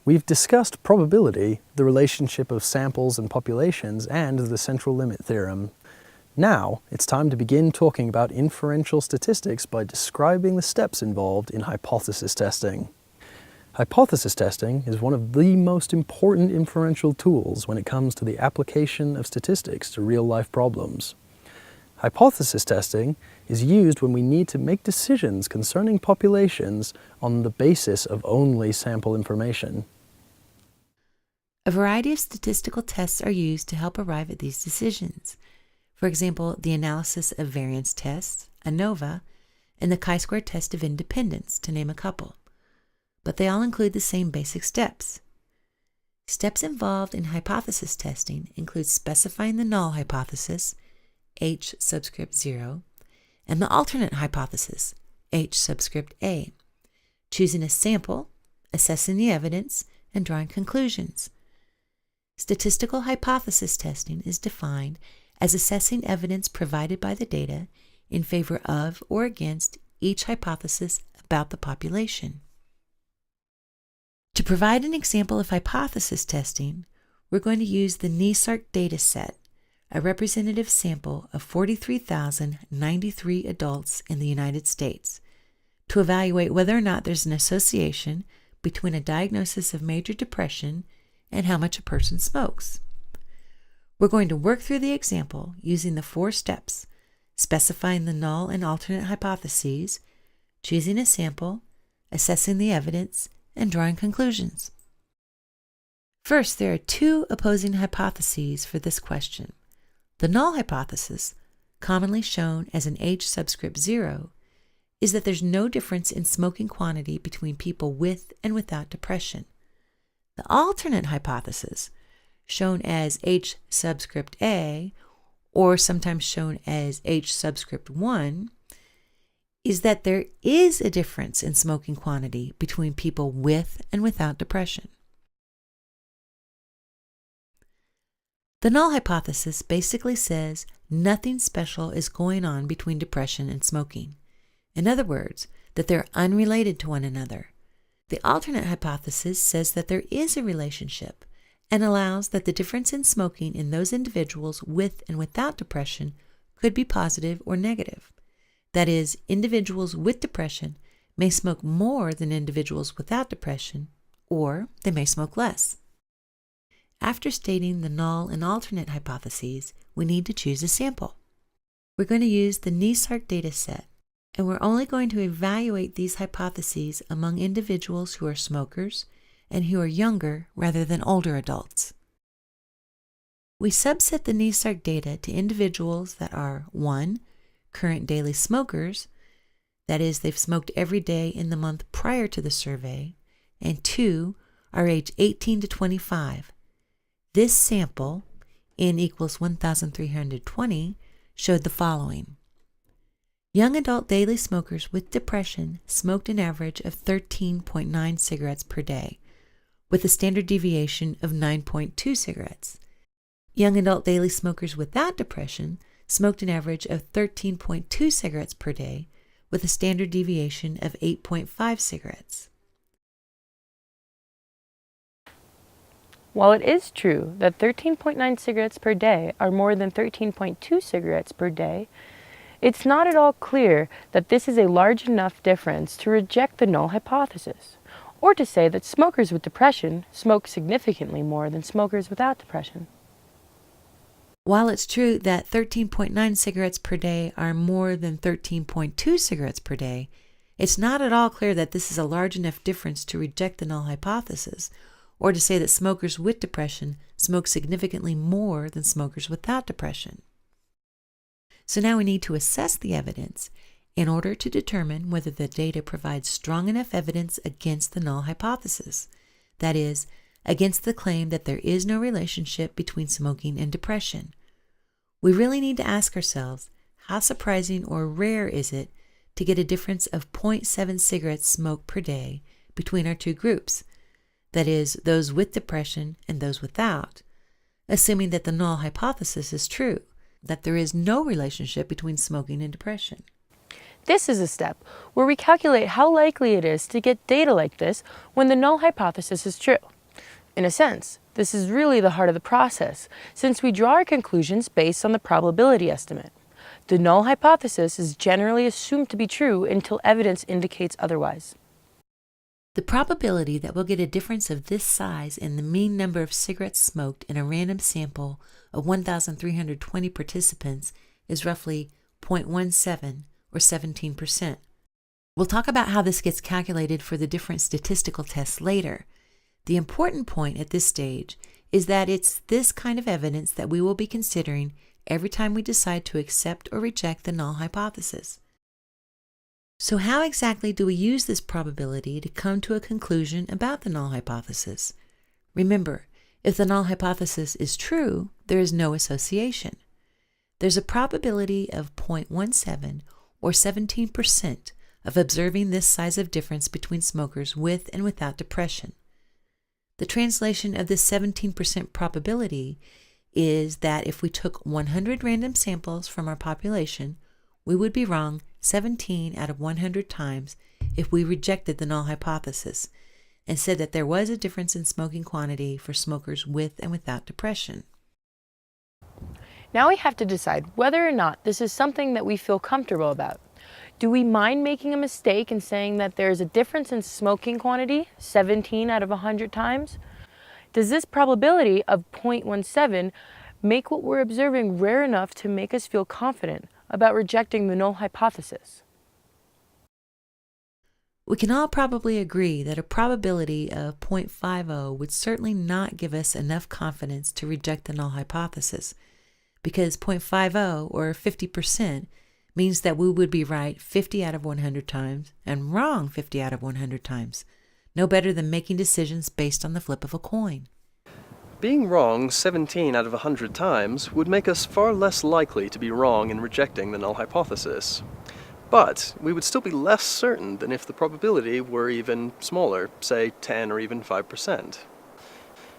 We've discussed probability, the relationship of samples and populations, and the central limit theorem. Now, it's time to begin talking about inferential statistics by describing the steps involved in hypothesis testing. Hypothesis testing is one of the most important inferential tools when it comes to the application of statistics to real-life problems. Hypothesis testing is used when we need to make decisions concerning populations on the basis of only sample information. A variety of statistical tests are used to help arrive at these decisions. For example, the analysis of variance tests, ANOVA, and the chi-square test of independence, to name a couple. But they all include the same basic steps. Steps involved in hypothesis testing include specifying the null hypothesis, H subscript 0, and the alternate hypothesis, H subscript A, choosing a sample, assessing the evidence, and drawing conclusions. Statistical hypothesis testing is defined as assessing evidence provided by the data in favor of or against each hypothesis about the population. To provide an example of hypothesis testing, we're going to use the NESARC data set, a representative sample of 43,093 adults in the United States, to evaluate whether or not there's an association between a diagnosis of major depression and how much a person smokes. We're going to work through the example using the 4 steps, specifying the null and alternate hypotheses, choosing a sample, assessing the evidence, and drawing conclusions. First, there are 2 opposing hypotheses for this question. The null hypothesis, commonly shown as an H subscript 0, is that there's no difference in smoking quantity between people with and without depression. The alternate hypothesis, shown as H subscript A, or sometimes shown as H subscript 1, is that there is a difference in smoking quantity between people with and without depression. The null hypothesis basically says nothing special is going on between depression and smoking. In other words, that they're unrelated to one another. The alternate hypothesis says that there is a relationship and allows that the difference in smoking in those individuals with and without depression could be positive or negative. That is, individuals with depression may smoke more than individuals without depression, or they may smoke less. After stating the null and alternate hypotheses, we need to choose a sample. We're going to use the NESARC data set, and we're only going to evaluate these hypotheses among individuals who are smokers and who are younger rather than older adults. We subset the NESARC data to individuals that are 1. Current daily smokers, that is, they've smoked every day in the month prior to the survey, and 2. Are age 18 to 25. This sample, N equals 1,320, showed the following. Young adult daily smokers with depression smoked an average of 13.9 cigarettes per day, with a standard deviation of 9.2 cigarettes. Young adult daily smokers without depression smoked an average of 13.2 cigarettes per day, with a standard deviation of 8.5 cigarettes. While it is true that 13.9 cigarettes per day are more than 13.2 cigarettes per day, it's not at all clear that this is a large enough difference to reject the null hypothesis, or to say that smokers with depression smoke significantly more than smokers without depression. While it's true that 13.9 cigarettes per day are more than 13.2 cigarettes per day, it's not at all clear that this is a large enough difference to reject the null hypothesis, or to say that smokers with depression smoke significantly more than smokers without depression. So now we need to assess the evidence in order to determine whether the data provides strong enough evidence against the null hypothesis, that is, against the claim that there is no relationship between smoking and depression. We really need to ask ourselves, how surprising or rare is it to get a difference of 0.7 cigarettes smoked per day between our 2 groups, that is, those with depression and those without, assuming that the null hypothesis is true, that there is no relationship between smoking and depression. This is a step where we calculate how likely it is to get data like this when the null hypothesis is true. In a sense, this is really the heart of the process, since we draw our conclusions based on the probability estimate. The null hypothesis is generally assumed to be true until evidence indicates otherwise. The probability that we'll get a difference of this size in the mean number of cigarettes smoked in a random sample of 1,320 participants is roughly 0.17 or 17%. We'll talk about how this gets calculated for the different statistical tests later. The important point at this stage is that it's this kind of evidence that we will be considering every time we decide to accept or reject the null hypothesis. So how exactly do we use this probability to come to a conclusion about the null hypothesis? Remember, if the null hypothesis is true, there is no association. There's a probability of 0.17 or 17% of observing this size of difference between smokers with and without depression. The translation of this 17% probability is that if we took 100 random samples from our population, we would be wrong 17 out of 100 times if we rejected the null hypothesis and said that there was a difference in smoking quantity for smokers with and without depression. Now we have to decide whether or not this is something that we feel comfortable about. Do we mind making a mistake in saying that there is a difference in smoking quantity 17 out of 100 times? Does this probability of 0.17 make what we're observing rare enough to make us feel confident about rejecting the null hypothesis? We can all probably agree that a probability of 0.50 would certainly not give us enough confidence to reject the null hypothesis, because 0.50 or 50% means that we would be right 50 out of 100 times and wrong 50 out of 100 times, no better than making decisions based on the flip of a coin. Being wrong 17 out of 100 times would make us far less likely to be wrong in rejecting the null hypothesis. But we would still be less certain than if the probability were even smaller, say 10 or even 5%.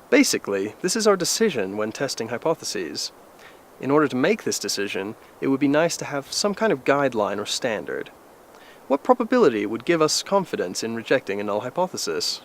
Basically, this is our decision when testing hypotheses. In order to make this decision, it would be nice to have some kind of guideline or standard. What probability would give us confidence in rejecting a null hypothesis?